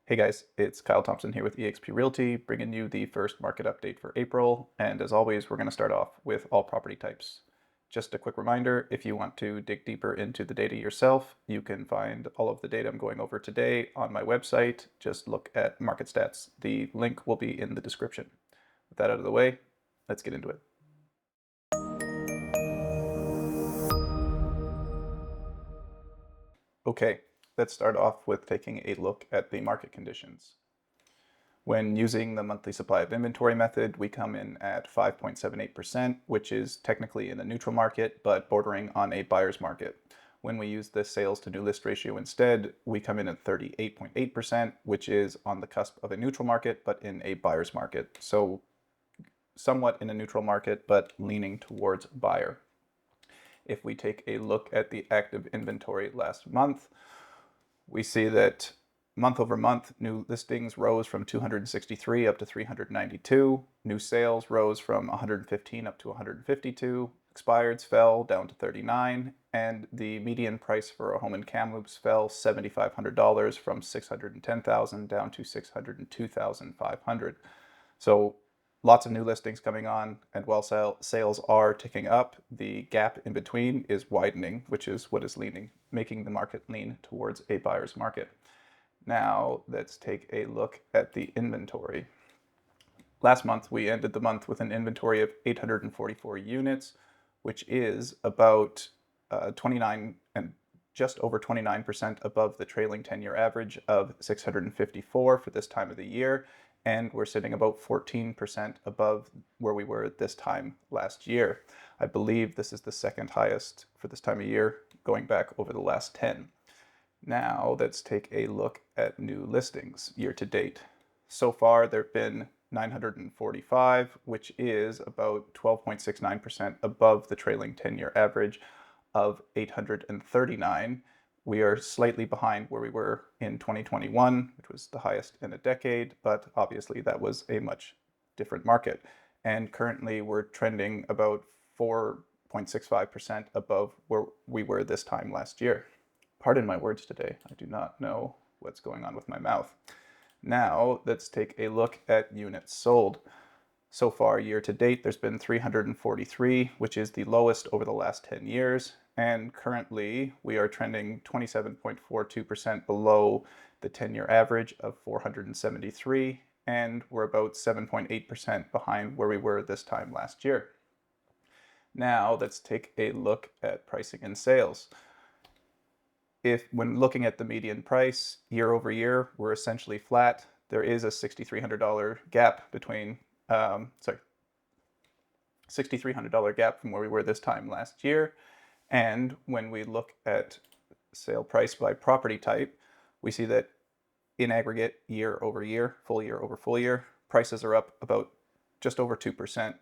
Hey guys, it's Kyle Thompson here with eXp Realty, bringing you the first market update for April. And as always, we're going to start off with all property types. Just a quick reminder, if you want to dig deeper into the data yourself, you can find all of the data I'm going over today on my website. Just look at market stats. The link will be in the description. With that out of the way, let's get into it. Okay, let's start off with taking a look at the market conditions. When using the monthly supply of inventory method, we come in at 5.78%, which is technically in a neutral market, but bordering on a buyer's market. When we use the sales to new list ratio instead, we come in at 38.8%, which is on the cusp of a neutral market, but in a buyer's market. So somewhat in a neutral market, but leaning towards buyer. If we take a look at the active inventory last month, we see that month over month, new listings rose from 263 up to 392. New sales rose from 115 up to 152. Expireds fell down to 39. And the median price for a home in Kamloops fell $7,500 from $610,000 down to $602,500. So lots of new listings coming on, and while sales are ticking up, the gap in between is widening, which is what is making the market lean towards a buyer's market. Now let's take a look at the inventory. Last month, we ended the month with an inventory of 844 units, which is about 29 and just over 29% above the trailing 10-year average of 654 for this time of the year. And we're sitting about 14% above where we were at this time last year. I believe this is the second highest for this time of year, going back over the last 10. Now let's take a look at new listings year to date. So far, there have been 945, which is about 12.69% above the trailing 10-year average of 839. We are slightly behind where we were in 2021, which was the highest in a decade, but obviously that was a much different market. And currently we're trending about 4.65% above where we were this time last year. Pardon my words today. I do not know what's going on with my mouth. Now let's take a look at units sold. So far, year to date, there's been 343, which is the lowest over the last 10 years. And currently, we are trending 27.42% below the 10-year average of 473, and we're about 7.8% behind where we were this time last year. Now, let's take a look at pricing and sales. When looking at the median price year over year, we're essentially flat. There is a $6,300 gap between $6,300 gap from where we were this time last year. And when we look at sale price by property type, we see that in aggregate, year over year, full year over full year, prices are up about just over 2%,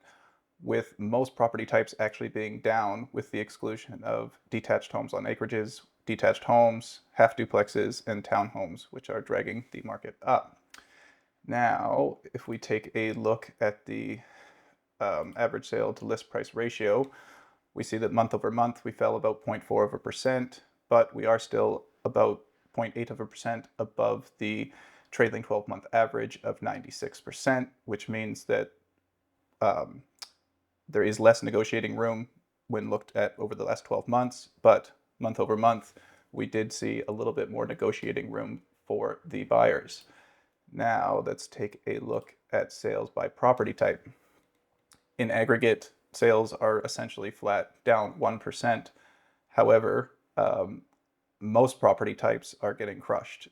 with most property types actually being down, with the exclusion of detached homes on acreages, detached homes, half duplexes, and townhomes, which are dragging the market up. Now, if we take a look at the average sale to list price ratio, we see that month over month we fell about 0.4%, but we are still about 0.8% above the trailing 12-month average of 96%, which means that there is less negotiating room when looked at over the last 12 months, but month over month, we did see a little bit more negotiating room for the buyers. Now let's take a look at sales by property type. In aggregate, sales are essentially flat, down 1%. However, most property types are getting crushed.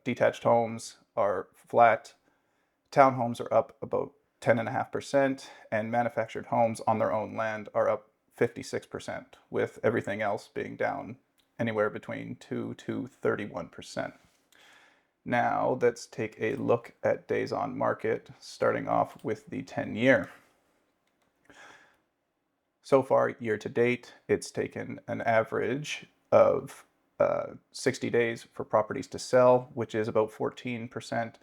Detached homes are flat, townhomes are up about 10.5%, and manufactured homes on their own land are up 56%, with everything else being down anywhere between 2 to 31%. Now let's take a look at days on market, starting off with the 10-year. So far, year to date, it's taken an average of 60 days for properties to sell, which is about 14%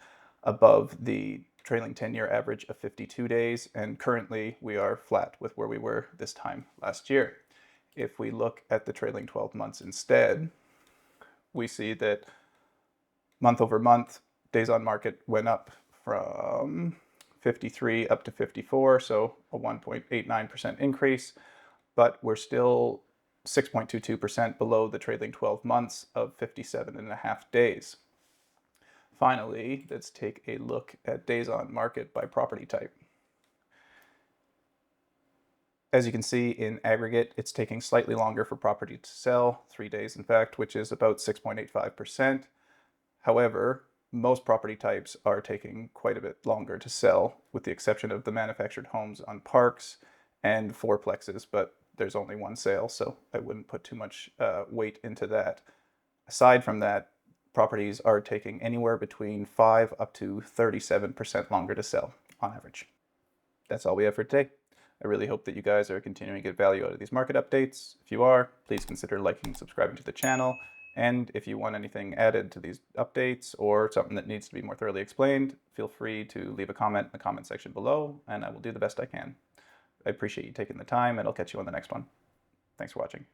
above the trailing 10-year average of 52 days, and currently we are flat with where we were this time last year. If we look at the trailing 12 months instead, we see that month over month, days on market went up from 53 up to 54, so a 1.89% increase, but we're still 6.22% below the trailing 12 months of 57.5 days. Finally, let's take a look at days on market by property type. As you can see, in aggregate, it's taking slightly longer for property to sell, 3 days in fact, which is about 6.85%. However, most property types are taking quite a bit longer to sell, with the exception of the manufactured homes on parks and fourplexes, but there's only one sale, so I wouldn't put too much weight into that. Aside from that, properties are taking anywhere between 5 up to 37% longer to sell on average. That's all we have for today. I really hope that you guys are continuing to get value out of these market updates. If you are, please consider liking and subscribing to the channel. And if you want anything added to these updates or something that needs to be more thoroughly explained, feel free to leave a comment in the comment section below, and I will do the best I can. I appreciate you taking the time, and I'll catch you on the next one. Thanks for watching.